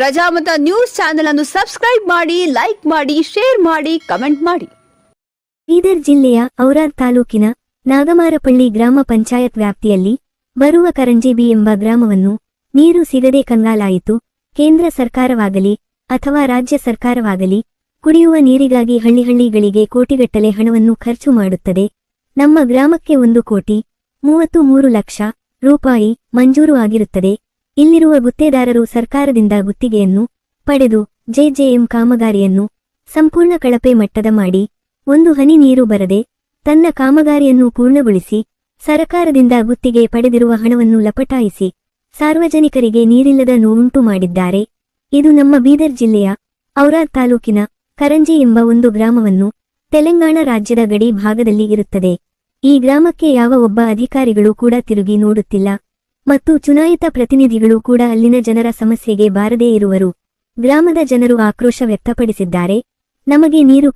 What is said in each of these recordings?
Prajamata news channel ಅನ್ನು subscribe ಮಾಡಿ, like ಮಾಡಿ, ಶೇರ್ ಮಾಡಿ, ಕಮೆಂಟ್ ಮಾಡಿ. ಬೀದರ್ ಜಿಲ್ಲೆಯ ಔರಾದ್ ತಾಲೂಕಿನ ನಾಗಮಾರಪಳ್ಳಿ ಗ್ರಾಮ ಪಂಚಾಯತ್ ವ್ಯಾಪ್ತಿಯಲ್ಲಿ ಬರುವ ಕರಂಜಿ ಬಿ ಎಂಬ ಗ್ರಾಮವನ್ನು ನೀರು ಸಿಗದೆ ಕಂಗಾಲಾಯಿತು. ಕೇಂದ್ರ ಸರ್ಕಾರವಾಗಲಿ ಅಥವಾ ರಾಜ್ಯ ಸರ್ಕಾರವಾಗಲಿ ಕುಡಿಯುವ ನೀರಿಗಾಗಿ ಹಳ್ಳಿಗಳಿಗೆ ಕೋಟಿಗಟ್ಟಲೆ ಹಣವನ್ನು ಖರ್ಚು ಮಾಡುತ್ತದೆ. ನಮ್ಮ ಗ್ರಾಮಕ್ಕೆ 1,33,00,000 ರೂಪಾಯಿ ಮಂಜೂರು ಆಗಿರುತ್ತದೆ. ಇಲ್ಲಿರುವ ಗುತ್ತೇದಾರರು ಸರ್ಕಾರದಿಂದ ಗುತ್ತಿಗೆಯನ್ನು ಪಡೆದು ಜೆಜೆಎಂ ಕಾಮಗಾರಿಯನ್ನು ಸಂಪೂರ್ಣ ಕಳಪೆ ಮಟ್ಟದ ಮಾಡಿ ಒಂದು ಹನಿ ನೀರು ಬರದೆ ತನ್ನ ಕಾಮಗಾರಿಯನ್ನು ಪೂರ್ಣಗೊಳಿಸಿ ಸರಕಾರದಿಂದ ಗುತ್ತಿಗೆ ಪಡೆದಿರುವ ಹಣವನ್ನು ಲಪಟಾಯಿಸಿ ಸಾರ್ವಜನಿಕರಿಗೆ ನೀರಿಲ್ಲದ ನೋವುಂಟು ಮಾಡಿದ್ದಾರೆ. ಇದು ನಮ್ಮ ಬೀದರ್ ಜಿಲ್ಲೆಯ ಔರಾದ್ ತಾಲೂಕಿನ ಕರಂಜಿ ಎಂಬ ಒಂದು ಗ್ರಾಮವನ್ನು ತೆಲಂಗಾಣ ರಾಜ್ಯದ ಗಡಿ ಭಾಗದಲ್ಲಿ ಇರುತ್ತದೆ. ಈ ಗ್ರಾಮಕ್ಕೆ ಯಾವ ಒಬ್ಬ ಅಧಿಕಾರಿಗಳು ಕೂಡ ತಿರುಗಿ ನೋಡುತ್ತಿಲ್ಲ ಮತ್ತು ಚುನಾಯಿತ ಪ್ರತಿನಿಧಿಗಳು ಕೂಡ ಅಲ್ಲಿನ ಜನರ ಸಮಸ್ಯೆಗೆ ಬಾರದೇ ಇರುವರು. ಗ್ರಾಮದ ಜನರು ಆಕ್ರೋಶ ವ್ಯಕ್ತಪಡಿಸಿದ್ದಾರೆ. ನಮಗೆ ನೀರು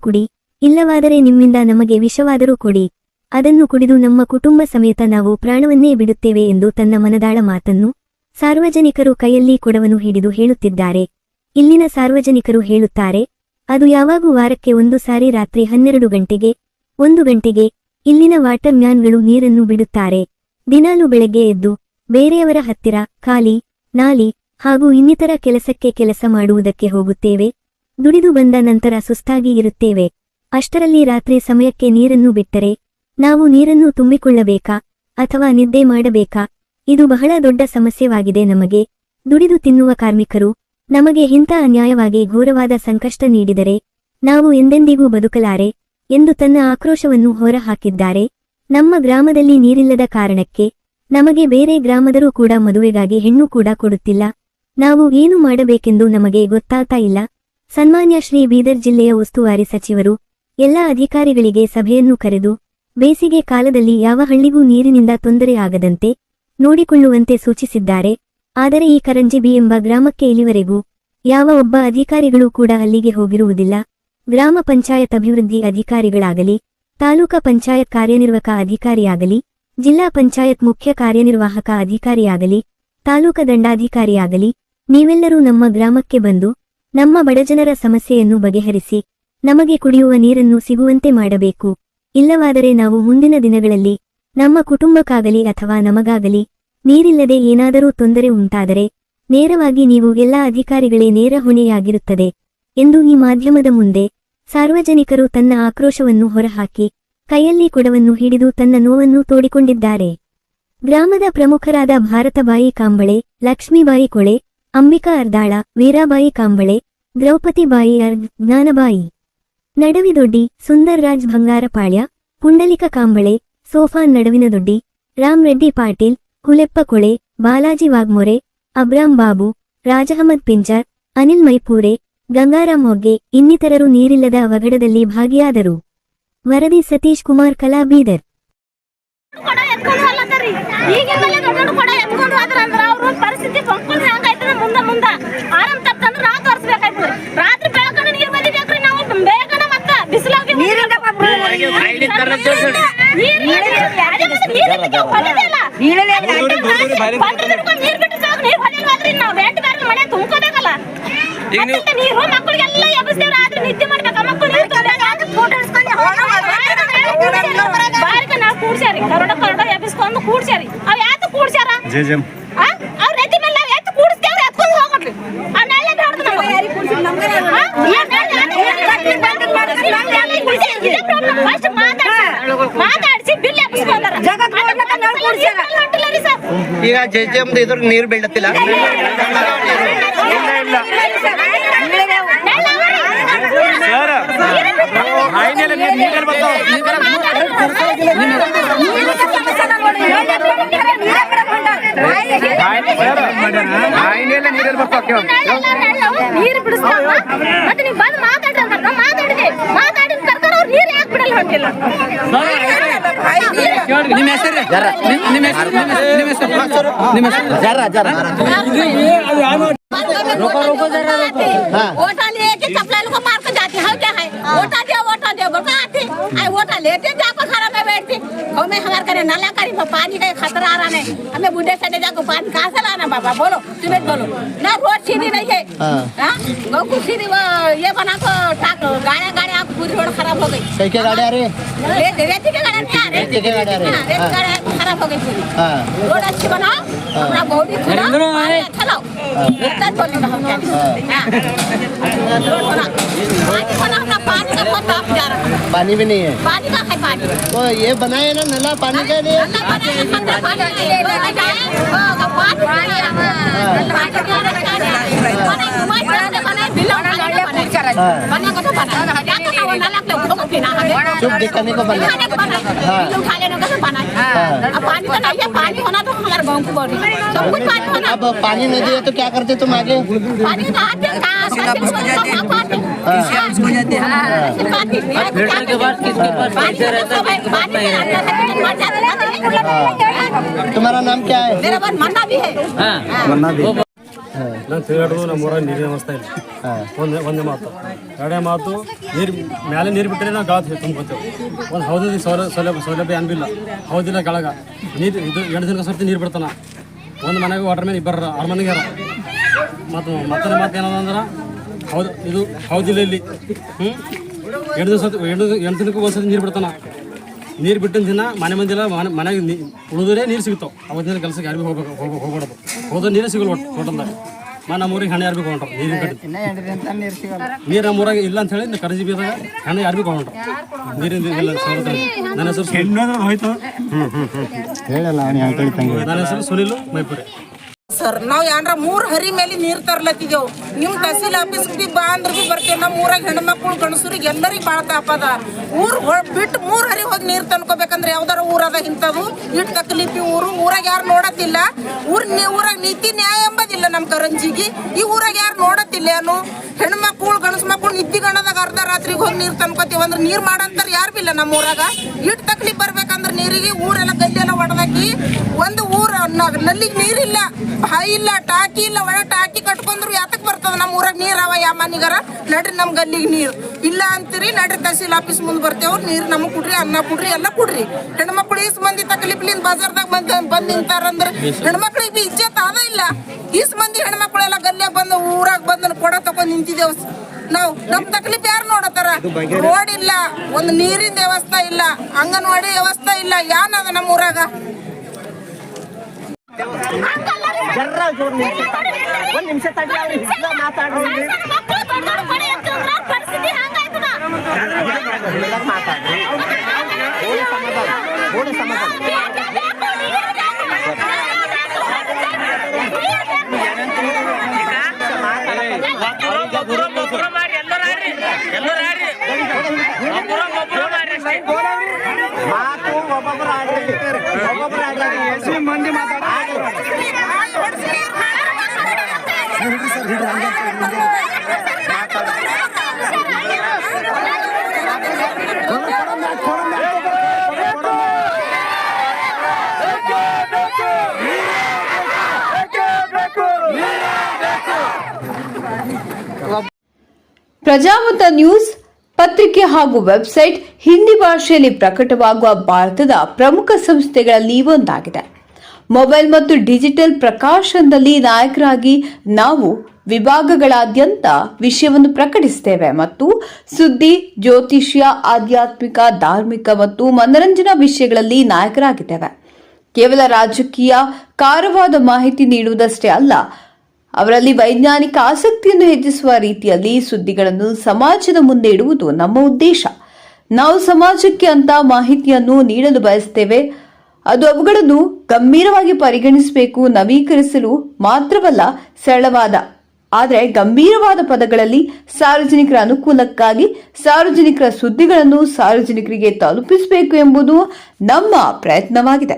ಕುಡಿ, ಇಲ್ಲವಾದರೆ ನಿಮ್ಮಿಂದ ನಮಗೆ ವಿಷವಾದರೂ ಕೊಡಿ, ಅದನ್ನು ಕುಡಿದು ನಮ್ಮ ಕುಟುಂಬ ಸಮೇತ ನಾವು ಪ್ರಾಣವನ್ನೇ ಬಿಡುತ್ತೇವೆ ಎಂದು ತನ್ನ ಮನದಾಳ ಮಾತನ್ನು ಸಾರ್ವಜನಿಕರು ಕೈಯಲ್ಲಿ ಕೊಡವನ್ನು ಹಿಡಿದು ಹೇಳುತ್ತಿದ್ದಾರೆ. ಇಲ್ಲಿನ ಸಾರ್ವಜನಿಕರು ಹೇಳುತ್ತಾರೆ, ಅದು ಯಾವಾಗೂ ವಾರಕ್ಕೆ ಒಂದು ಸಾರಿ ರಾತ್ರಿ 12 ಗಂಟೆಗೆ 1 ಗಂಟೆಗೆ ಇಲ್ಲಿನ ವಾಟರ್ ಮ್ಯಾನ್ಗಳು ನೀರನ್ನು ಬಿಡುತ್ತಾರೆ. ದಿನಾಲೂ ಬೆಳಗ್ಗೆ ಎದ್ದು ಬೇರೆಯವರ ಹತ್ತಿರ ಖಾಲಿ ನಾಲಿ ಹಾಗೂ ಇನ್ನಿತರ ಕೆಲಸ ಮಾಡುವುದಕ್ಕೆ ಹೋಗುತ್ತೇವೆ. ದುಡಿದು ಬಂದ ನಂತರ ಸುಸ್ತಾಗಿ ಇರುತ್ತೇವೆ. ಅಷ್ಟರಲ್ಲಿ ರಾತ್ರಿ ಸಮಯಕ್ಕೆ ನೀರನ್ನು ಬಿಟ್ಟರೆ ನಾವು ನೀರನ್ನು ತುಂಬಿಕೊಳ್ಳಬೇಕಾ ಅಥವಾ ನಿದ್ದೆ ಮಾಡಬೇಕಾ? ಇದು ಬಹಳ ದೊಡ್ಡ ಸಮಸ್ಯೆವಾಗಿದೆ. ನಮಗೆ ದುಡಿದು ತಿನ್ನುವ ಕಾರ್ಮಿಕರು ನಮಗೆ ಇಂಥ ಅನ್ಯಾಯವಾಗಿ ಘೋರವಾದ ಸಂಕಷ್ಟ ನೀಡಿದರೆ ನಾವು ಎಂದೆಂದಿಗೂ ಬದುಕಲಾರೆ ಎಂದು ತನ್ನ ಆಕ್ರೋಶವನ್ನು ಹೊರಹಾಕಿದ್ದಾರೆ. ನಮ್ಮ ಗ್ರಾಮದಲ್ಲಿ ನೀರಿಲ್ಲದ ಕಾರಣಕ್ಕೆ ನಮಗೆ ಬೇರೆ ಗ್ರಾಮದರೂ ಕೂಡ ಮದುವೆಗಾಗಿ ಹೆಣ್ಣು ಕೂಡ ಕೊಡುತ್ತಿಲ್ಲ. ನಾವು ಏನು ಮಾಡಬೇಕೆಂದು ನಮಗೆ ಗೊತ್ತಾಗ್ತಾ ಇಲ್ಲ. ಸನ್ಮಾನ್ಯ ಶ್ರೀ ಬೀದರ್ ಜಿಲ್ಲೆಯ ಉಸ್ತುವಾರಿ ಸಚಿವರು ಎಲ್ಲ ಅಧಿಕಾರಿಗಳಿಗೆ ಸಭೆಯನ್ನು ಕರೆದು ಬೇಸಿಗೆ ಕಾಲದಲ್ಲಿ ಯಾವ ಹಳ್ಳಿಗೂ ನೀರಿನಿಂದ ತೊಂದರೆ ಆಗದಂತೆ ನೋಡಿಕೊಳ್ಳುವಂತೆ ಸೂಚಿಸಿದ್ದಾರೆ. ಆದರೆ ಈ ಕರಂಜಿ ಬಿ ಎಂಬ ಗ್ರಾಮಕ್ಕೆ ಇಲ್ಲಿವರೆಗೂ ಯಾವ ಒಬ್ಬ ಅಧಿಕಾರಿಗಳು ಕೂಡ ಅಲ್ಲಿಗೆ ಹೋಗಿರುವುದಿಲ್ಲ. ಗ್ರಾಮ ಪಂಚಾಯತ್ ಅಭಿವೃದ್ಧಿ ಅಧಿಕಾರಿಗಳಾಗಲಿ, ತಾಲೂಕಾ ಪಂಚಾಯತ್ ಕಾರ್ಯನಿರ್ವಾಹಕ ಅಧಿಕಾರಿಯಾಗಲಿ, ಜಿಲ್ಲಾ ಪಂಚಾಯತ್ ಮುಖ್ಯ ಕಾರ್ಯನಿರ್ವಾಹಕ ಅಧಿಕಾರಿಯಾಗಲಿ, ತಾಲೂಕಾ ದಂಡಾಧಿಕಾರಿಯಾಗಲಿ ನೀವೆಲ್ಲರೂ ನಮ್ಮ ಗ್ರಾಮಕ್ಕೆ ಬಂದು ನಮ್ಮ ಬಡಜನರ ಸಮಸ್ಯೆಯನ್ನು ಬಗೆಹರಿಸಿ ನಮಗೆ ಕುಡಿಯುವ ನೀರನ್ನು ಸಿಗುವಂತೆ ಮಾಡಬೇಕು. ಇಲ್ಲವಾದರೆ ನಾವು ಮುಂದಿನ ದಿನಗಳಲ್ಲಿ ನಮ್ಮ ಕುಟುಂಬಕ್ಕಾಗಲಿ ಅಥವಾ ನಮಗಾಗಲಿ ನೀರಿಲ್ಲದೆ ಏನಾದರೂ ತೊಂದರೆ ಉಂಟಾದರೆ ನೇರವಾಗಿ ನೀವು ಎಲ್ಲ ಅಧಿಕಾರಿಗಳೇ ನೇರ ಹೊಣೆಯಾಗಿರುತ್ತದೆ ಎಂದು ಈ ಮಾಧ್ಯಮದ ಮುಂದೆ ಸಾರ್ವಜನಿಕರು ತನ್ನ ಆಕ್ರೋಶವನ್ನು ಹೊರಹಾಕಿ ಕೈಯಲ್ಲಿ ಕೊಡವನ್ನು ಹಿಡಿದು ತನ್ನ ನೋವನ್ನು ತೋಡಿಕೊಂಡಿದ್ದಾರೆ. ಗ್ರಾಮದ ಪ್ರಮುಖರಾದ ಭಾರತಬಾಯಿ ಕಾಂಬಳೆ, ಲಕ್ಷ್ಮೀಬಾಯಿ ಕೊಳೆ, ಅಂಬಿಕಾ ಅರ್ದಾಳ, ವೀರಾಬಾಯಿ ಕಾಂಬಳೆ, ದ್ರೌಪದಿಬಾಯಿ ಜ್ಞಾನಬಾಯಿ ನಡವಿದೊಡ್ಡಿ, ಸುಂದರ್ರಾಜ್ ಬಂಗಾರಪಾಳ್ಯ, ಪುಂಡಲಿಕ ಕಾಂಬಳೆ, ಸೋಫಾನ್ ನಡವಿನದೊಡ್ಡಿ, ರಾಮ್ ರೆಡ್ಡಿ ಪಾಟೀಲ್, ಹುಲೆಪ್ಪ ಕೊಳೆ, ಬಾಲಾಜಿ ವಾಗ್ಮೊರೆ, ಅಬ್ರಾಂ ಬಾಬು, ರಾಜಹಮದ್ ಪಿಂಜರ್, ಅನಿಲ್ ಮೈಪೂರೆ, ಗಂಗಾರಾಮ್ ಹೊಗ್ಗೆ ಇನ್ನಿತರರು ನೀರಿಲ್ಲದ ಅವಘಡದಲ್ಲಿ ಭಾಗಿಯಾದರು. ವರದಿ ಸತೀಶ್ ಕುಮಾರ್ ಕಲಾ, ಬೀದರ್. ಈಗ ಜೆಜೆಎಂ ಇದ್ರ ನೀರು ಬೀಳತ್ತಿಲ್ಲ. ನೀರು ಬಿಡಿಸ್ತಾವ ಮತ್ತೆ ನೀವು ಬಂದು ಮಾತಾಡಿದೆ ಮಾತಾಡಿದ ಸರ್ಕಾರ ಅವ್ರು ನೀರು ಯಾಕೆ ಬಿಡಲ್ಲ ಹೊಂಟಿಲ್ಲ. ನಿಮ್ಮ ಹೆಸರು वोटा लेके चपला को मार कर जाती है क्या है वोटा दे बोल आती आई वोटा लेते जाकर खड़ा में बैठती हमें हमारे करे नाला करी पानी का खतरा आ रहा है हमें बुढ़े से जाकर पानी कहाँ से लाना बाबा बोलो तुम्हें बोलो ना रोड सीधी नहीं है गौ को सीधी ये बना को टाक गाड़ियाँ पूरी रोड खराब हो गई कई क्या गाड़ी आ रही है रेती की गाड़ी रेती की गाड़ी खराब हो गई पूरी रोड अच्छी बनाओ अपना बॉडी खुला पानी अच्छा लाओ इतना बोल रहा हूँ रोड बना अपना पानी का बहुत आप जा रहा है पानी भी नहीं है पानी का है पानी तो ये बनाए ना नला पानी के लिए चुप दिखाने को बना पानी तो नहीं है पानी होना तो हमारे गाँव को बोली सब कुछ पानी होना अब पानी नहीं दिए तो क्या करते तुम आगे पानी तो आते तुम्हारा नाम क्या है मेरा बात मन्ना भी है मन्ना भी ನಾನು ತಿರುಗಾಡೋದು ನಮ್ಮೂರ ನೀರಿನ ವ್ಯವಸ್ಥೆ ಇಲ್ಲ ಒಂದೇ ಮಾತು ಎರಡೇ ಮಾತು ನೀರು ಮೇಲೆ ನೀರು ಬಿಟ್ಟರೆ ನಾವು ಗಾಳ ತುಂಬ್ಕೊತೇವೆ ಒಂದು ಹೌದು ಸೌಲಭ್ಯ ಅನ್ಬಿಲ್ಲ ಹೌದಿಲ್ಲ ಗಳಗ ನೀರು ಇದು 2 ದಿನಕ್ಕೆ ಸರ್ತಿ ನೀರು ಬಿಡ್ತಾನ ಒಂದು ಮನೆಗೆ ವಾಟರ್ ಮ್ಯಾನ್ ಇಬ್ಬರು 6 ಮನೆಗೆ ಮತ್ತು ಮತ್ತೊಂದು ಮಾತು ಏನದಂದ್ರೆ ಹೌದು ಇದು ಹೌದಿಲ್ಲ ಇಲ್ಲಿ 2 ದಿನಕ್ಕೆ ಒಂದ್ಸತಿ ನೀರು ಬಿಡ್ತಾನ ನೀರು ಬಿಟ್ಟಿನ ದಿನ ಮನೆ ಮಂದಿಲ್ಲ ಮನೆಗೆ ಉಳಿದ್ರೆ ನೀರು ಸಿಗ್ತಾವೆ ಅವತ್ತಿನ ಕೆಲಸಕ್ಕೆ ಯಾರಿಗೂ ಹೋಗ್ಬಾರ್ದು ಹೋದ್ರೆ ನೀರೇ ಸಿಗಲ್ಲ ಟೋಟಲ್ದಾಗ ನಮ್ಮೂರಿಗೆ ಹಣ ಯಾರು ಬೇಕು ನೀರಿನ ಕಡೆ ನೀರು ನಮ್ಮೂರಾಗ ಇಲ್ಲ ಅಂತ ಹೇಳಿ ಕರ್ಜಿ ಬೀದಾಗ ಹಣ ಯಾರು ಬೇಕು ನೀರಿನ ಇಲ್ಲ ನನ್ನ ಹೆಸರು ನನ್ನ ಹೆಸರು ಸುನಿಲ್ ಮೈಪುರಿ ಸರ್ ನಾವು ಏನ್ರ 3 ಹರಿ ಮೇಲೆ ನೀರು ತರ್ಲತ್ತಿದ್ದೆವು ನಿಮ್ಮ ತಹಸೀಲ್ ಆಫೀಸ್ಗೆ ಬಿ ಬಾ ಅಂದ್ರೆ ಬಿ ಬರ್ತೇವೆ ನಮ್ಮ ಊರಾಗ ಹೆಣ್ಮಕ್ಳು ಗಣಸರಿಗೆ ಎಲ್ಲರಿಗೆ ಭಾಳ ತಾಪದ ಊರು ಬಿಟ್ಟು 3 ಹರಿ ಹೋಗಿ ನೀರು ತಂದ್ಕೋಬೇಕಂದ್ರೆ ಯಾವ್ದಾರ ಊರದ ಇಂಥದ್ದು ಇಟ್ಟು ತಕ್ಲೀಫಿ ಊರಾಗ ಯಾರು ನೋಡತ್ತಿಲ್ಲ ಊರಾಗ ನೀತಿ ನ್ಯಾಯ ಎಂಬುದಿಲ್ಲ ನಮ್ಮ ಕರಂಜಿಗೆ ಈ ಊರಾಗ ಯಾರು ನೋಡತ್ತಿಲ್ಲ ಏನು ಹೆಣ್ಮಕ್ಳು ಗಣಸ ಮಕ್ಳು ನಿದ್ದಿ ಗಣದಾಗ ಅರ್ಧ ರಾತ್ರಿಗೆ ಹೋಗಿ ನೀರು ತಂದ್ಕೋತೀವಿ ಅಂದ್ರೆ ನೀರು ಮಾಡಂತಾರ ಯಾರು ಬಿಲ್ಲ ನಮ್ಮ ಊರಾಗ ಇಟ್ಟು ತಕ್ಲೀಫ್ ಬರ್ಬೇಕಂದ್ರೆ ನೀರಿಗೆ ಊರೆಲ್ಲ ಗದ್ದೆಲ್ಲ ಹೊಡೆದಾಕಿ ಒಂದು ಊರ ನಲ್ಲಿಗೆ ನೀರಿಲ್ಲ ಬಾಯಿ ಇಲ್ಲ ಟಾಕಿ ಇಲ್ಲ ಒಳ ಟಾಕಿ ಕಟ್ಕೊಂಡ್ರು ಯಾತಕ್ ಬರ್ತದ ನಮ್ಮ ಊರಾಗ ನೀರ್ ಅವ ಯಾ ಮನಿಗಾರ ನಡ್ರಿ ನಮ್ ಗಲ್ಲಿಗೆ ನೀರ್ ಇಲ್ಲ ಅಂತೀರಿ ನಡ್ರಿ ತಹಸೀಲ್ ಆಫೀಸ್ ಮುಂದೆ ಬರ್ತೇವ್ ನೀರ್ ನಮಗ್ ಕುಡ್ರಿ ಅನ್ನ ಕುಡ್ರಿ ಎಲ್ಲ ಕುಡ್ರಿ ಹೆಣ್ಮಕ್ಳು ಈಸ್ ಮಂದಿ ತಕ್ಲೀಫ್ಲಿಂದ ಬಜಾರ್ದಾಗ ಬಂದ್ ನಿಂತಾರಂದ್ರ ಹೆಣ್ಮಕ್ಳಿಗೆ ಬಿ ಇಜ್ಜತ್ ಅದ ಇಲ್ಲ ಈಸ್ ಮಂದಿ ಹೆಣ್ಮಕ್ಳೆಲ್ಲ ಗಲ್ಯಾಗ ಬಂದು ಊರಾಗ ಬಂದು ಕೊಡ ತಕೊಂಡ್ ನಿಂತಿದ್ದೇವ್ ನಾವು ನಮ್ ತಕ್ಲೀಫ್ ಯಾರು ನೋಡತಾರ ರೋಡ್ ಇಲ್ಲ ಒಂದು ನೀರಿನ ವ್ಯವಸ್ಥೆ ಇಲ್ಲ ಅಂಗನವಾಡಿ ವ್ಯವಸ್ಥೆ ಇಲ್ಲ ಯಾನದ ನಮ್ಮ ಊರಾಗ ಒಂದು ನಿಮಿಷ ಮಾತಾಡ್ರಿ ಮಾತು ಒಬ್ಬೊಬ್ಬರು ಮಂದಿ ಪ್ರಜಾಮತ ನ್ಯೂಸ್ ಪತ್ರಿಕೆ ಹಾಗೂ ವೆಬ್ಸೈಟ್ ಹಿಂದಿ ಭಾಷೆಯಲ್ಲಿ ಪ್ರಕಟವಾಗುವ ಭಾರತದ ಪ್ರಮುಖ ಸಂಸ್ಥೆಗಳಲ್ಲಿ ಒಂದಾಗಿದೆ. ಮೊಬೈಲ್ ಮತ್ತು ಡಿಜಿಟಲ್ ಪ್ರಕಾಶನದಲ್ಲಿ ನಾಯಕರಾಗಿ ನಾವು ವಿಭಾಗಗಳಾದ್ಯಂತ ವಿಷಯವನ್ನು ಪ್ರಕಟಿಸುತ್ತೇವೆ ಮತ್ತು ಸುದ್ದಿ, ಜ್ಯೋತಿಷ್ಯ, ಆಧ್ಯಾತ್ಮಿಕ, ಧಾರ್ಮಿಕ ಮತ್ತು ಮನರಂಜನಾ ವಿಷಯಗಳಲ್ಲಿ ನಾಯಕರಾಗಿದ್ದೇವೆ. ಕೇವಲ ರಾಜಕೀಯ ಕಾರವಾದ ಮಾಹಿತಿ ನೀಡುವುದಷ್ಟೇ ಅಲ್ಲ, ಅವರಲ್ಲಿ ವೈಜ್ಞಾನಿಕ ಆಸಕ್ತಿಯನ್ನು ಹೆಚ್ಚಿಸುವ ರೀತಿಯಲ್ಲಿ ಸುದ್ದಿಗಳನ್ನು ಸಮಾಜದ ಮುಂದೆ ಇಡುವುದು ನಮ್ಮ ಉದ್ದೇಶ. ನಾವು ಸಮಾಜಕ್ಕೆ ಅಂತ ಮಾಹಿತಿಯನ್ನು ನೀಡಲು ಬಯಸುತ್ತೇವೆ. ಅದು ಅವುಗಳನ್ನು ಗಂಭೀರವಾಗಿ ಪರಿಗಣಿಸಬೇಕು, ನವೀಕರಿಸಲು ಮಾತ್ರವಲ್ಲ, ಸರಳವಾದ ಆದರೆ ಗಂಭೀರವಾದ ಪದಗಳಲ್ಲಿ ಸಾರ್ವಜನಿಕರ ಅನುಕೂಲಕ್ಕಾಗಿ ಸಾರ್ವಜನಿಕರ ಸುದ್ದಿಗಳನ್ನು ಸಾರ್ವಜನಿಕರಿಗೆ ತಲುಪಿಸಬೇಕು ಎಂಬುದು ನಮ್ಮ ಪ್ರಯತ್ನವಾಗಿದೆ.